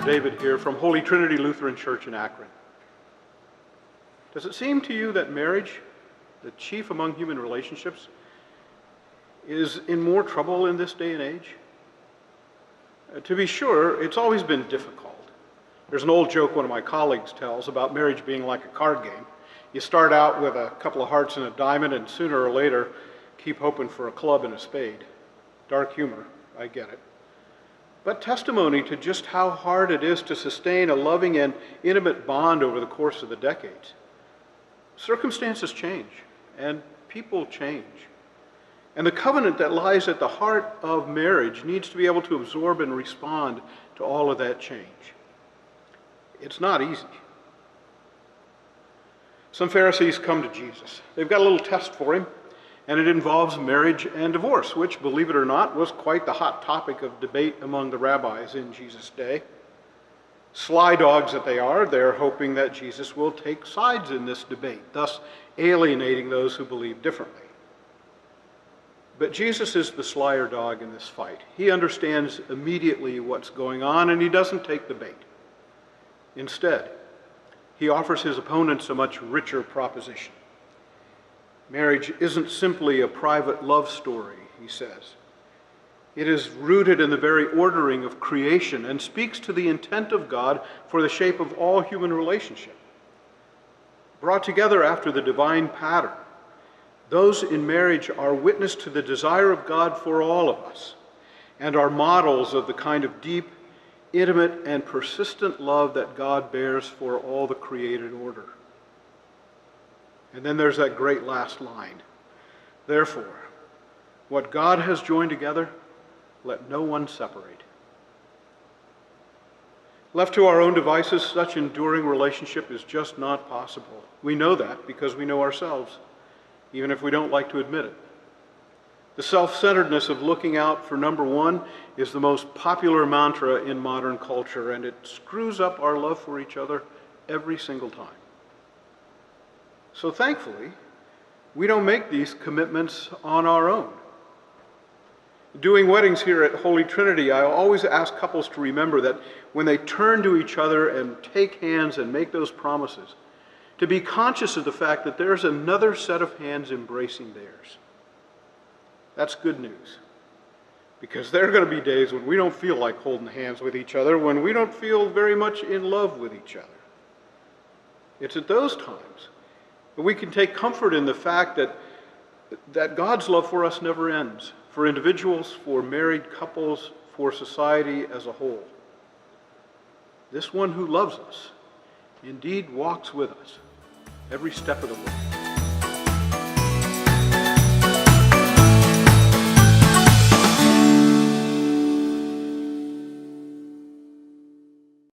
David here from Holy Trinity Lutheran Church in Akron. Does it seem to you that marriage, the chief among human relationships, is in more trouble in this day and age? To be sure, it's always been difficult. There's an old joke one of my colleagues tells about marriage being like a card game. You start out with a couple of hearts and a diamond, and sooner or later keep hoping for a club and a spade. Dark humor, I get it. But testimony to just how hard it is to sustain a loving and intimate bond over the course of the decades. Circumstances change, and people change. And the covenant that lies at the heart of marriage needs to be able to absorb and respond to all of that change. It's not easy. Some Pharisees come to Jesus. They've got a little test for him, and it involves marriage and divorce, which, believe it or not, was quite the hot topic of debate among the rabbis in Jesus' day. Sly dogs that they are, they're hoping that Jesus will take sides in this debate, thus alienating those who believe differently. But Jesus is the slyer dog in this fight. He understands immediately what's going on, and he doesn't take the bait. Instead, he offers his opponents a much richer proposition. Marriage isn't simply a private love story, he says. It is rooted in the very ordering of creation and speaks to the intent of God for the shape of all human relationship. Brought together after the divine pattern, those in marriage are witness to the desire of God for all of us and are models of the kind of deep, intimate, and persistent love that God bears for all the created order. And then there's that great last line. Therefore, what God has joined together, let no one separate. Left to our own devices, such enduring relationship is just not possible. We know that because we know ourselves, even if we don't like to admit it. The self-centeredness of looking out for number one is the most popular mantra in modern culture, and it screws up our love for each other every single time. So thankfully, we don't make these commitments on our own. Doing weddings here at Holy Trinity, I always ask couples to remember that when they turn to each other and take hands and make those promises, to be conscious of the fact that there's another set of hands embracing theirs. That's good news, because there are going to be days when we don't feel like holding hands with each other, when we don't feel very much in love with each other. It's at those times that we can take comfort in the fact that God's love for us never ends, for individuals, for married couples, for society as a whole. This one who loves us indeed walks with us every step of the way.